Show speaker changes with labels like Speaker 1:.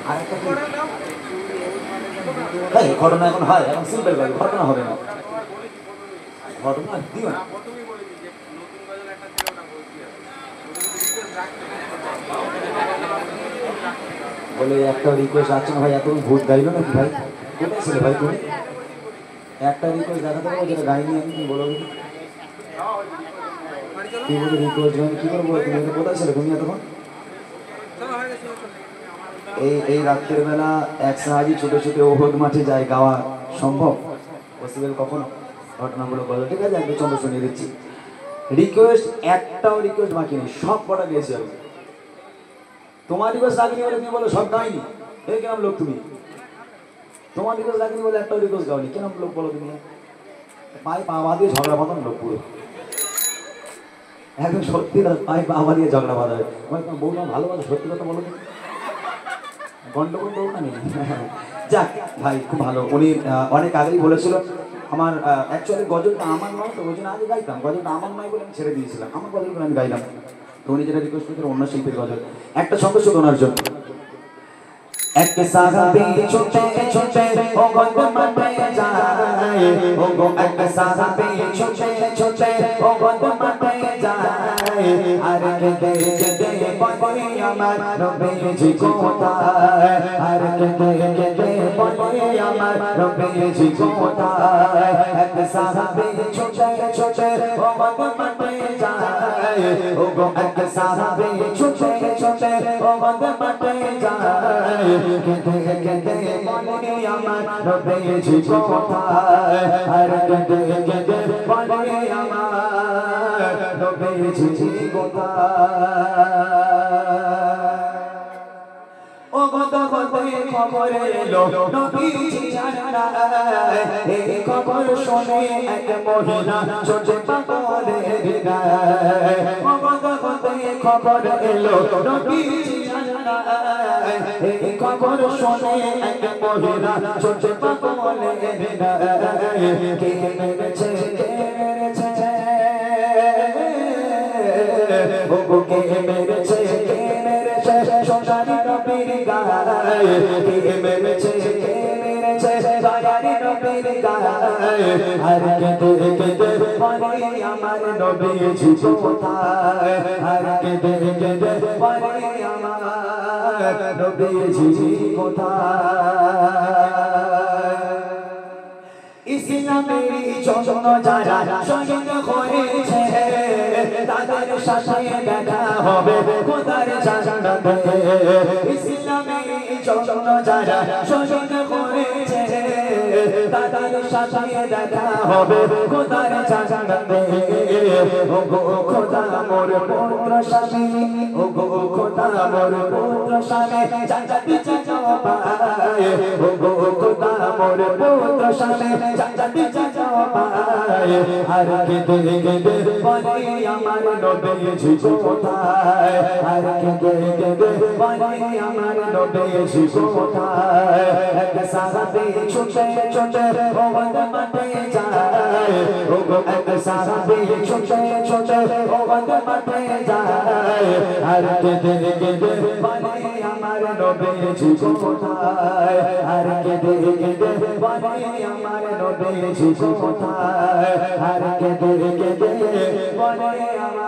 Speaker 1: আর একটা ঘটনা এখন হয়, এখন সিম্পল ভাবে ঘটনা হবে না, ঘটনা দিও না। বলে একটা রিকোয়েস্ট আছে না ভাই, এত ভূত গাইলো নাকি ভাই? কোথায় ছিল ভাই তুমি? একটা রিকোয়েস্ট দেখাতে পারো যেটা গাইনি আমি, তুমি বলো কি বলে রিকোয়েস্ট গাইনি কি করবো? তুমি কোথায় ছিল তুমি এতক্ষণ? এই রাত্রের বেলা একসাথে ছুটে ছুটে ওহদ মাঠে যায়, গাওয়া সম্ভব পসিবল কখনো? ঘটনাগুলো বলো, ঠিক আছে? আমি চন্দ্র শুনিয়ে দিচ্ছি। রিকোয়েস্ট একটাও রিকোয়েস্ট বাকি নেই, সব কটা গেয়েছি আমি। তোমার রিকোয়েস্ট রাখিনি বলে তুমি বলো সব গাইনি, এই কেমন লোক তুমি? তোমার রিকোয়েস্ট রাখিনি বলে একটাও রিকোয়েস্ট গাওনি, কেমন লোক বলো তুমি? পায়ে পা দিয়ে ঝগড়া বাঁধানো লোক পুরো, একদম সত্যি কথা, পায়ে পা দিয়ে ঝগড়া বাঁধা। তোমার বউটা ভালোবাসো, সত্যি কথা বলো, গন্ডগোল করবো না। যাক ভাই খুব ভালো, উনি অনেক আগেই বলেছিল। আমার অ্যাকচুয়ালি গজলটা আমার নয়, তো ওই জন্য আগে গাইতাম, গজলটা আমার নয় বলে আমি ছেড়ে দিয়েছিলাম, আমার গজলগুলো আমি গাইলাম। তো উনি যেটা রিকোয়েস্ট করেছিলেন অন্য শিল্পীর গজল, একটা সঙ্গে শুধু ওনার জন্য। এক সাহাবী ছোটে ছোটে ও গদ মাঠে যায়, ও গো এক সাহাবী ছোটে ছোটে ও গদ মাঠে যায়, আর কেঁদে কেঁদে বলে আমার নবীজি কোথায়, আর কেঁদে কেঁদে বলে আমার নবীজি কোথায়। এক সাহাবী ছোটে ছোটে ও গদ মাঠে যায়, ও গো এক সাহাবী ছোটে ছোটে ও গদ মাঠে যায়, কেঁদে কেঁদে বলে আমার নবীজি কোথায়, আর কেঁদে কেঁদে বলে আমার নবীজি কোথায়। ও গত গতে খবর এলো নবীজি জানায়, এই খবর শুনে এক মহিলা ছোটে পাগলের গায়। ও গত গতে খবর এলো নবীজি জানায়, এই খবর শুনে এক মহিলা ছোটে পাগলের গায়। কে মেরেছে কে মেরেছে, ও গো কে মেরেছে কে মেরেছে সোনারি নবীর গায়, কে মেরেছে কে মেরেছে সোনারি নবীর গায়, আর কেঁদে কেঁদে বলে আমার নবীজি কোথায়, আর কেঁদে কেঁদে বলে আমার নবীজি কোথায়। ইসলামেরই জন্য যারা শহীদ হয়েছে, তাদের সাথে দেখা হবে খোদার জান্নাতে। ইসলামেরই জন্য যারা শহীদ হয়েছে, তাদের সাথে দেখা হবে খোদার জান্নাতে। ও গো খোদা মোর পুত্র স্বামী, ও গো খোদা মোর পুত্র স্বামী জান্নাতে যাওয়ায়, ও গো খোদা মোর পুত্র স্বামী জান্নাতে যাওয়ায়, আর কেঁদে কেঁদে বলে আমার নবীজি কোথায়, আর কেঁদে কেঁদে বলে আমার নবীজি কোথায়। এক সাহাবী ছুটে ছুটে ওহদ মাঠে যায়, ও গো এক সাহাবী ছুটে ছুটে ওহদ মাঠে যায়, আর কেঁদে কেঁদে বলে আমার নবীজি কোথায়, আর কেঁদে কেঁদে বলে আমার নবীজি কোথায়, আর কেঁদে কেঁদে বলে আমার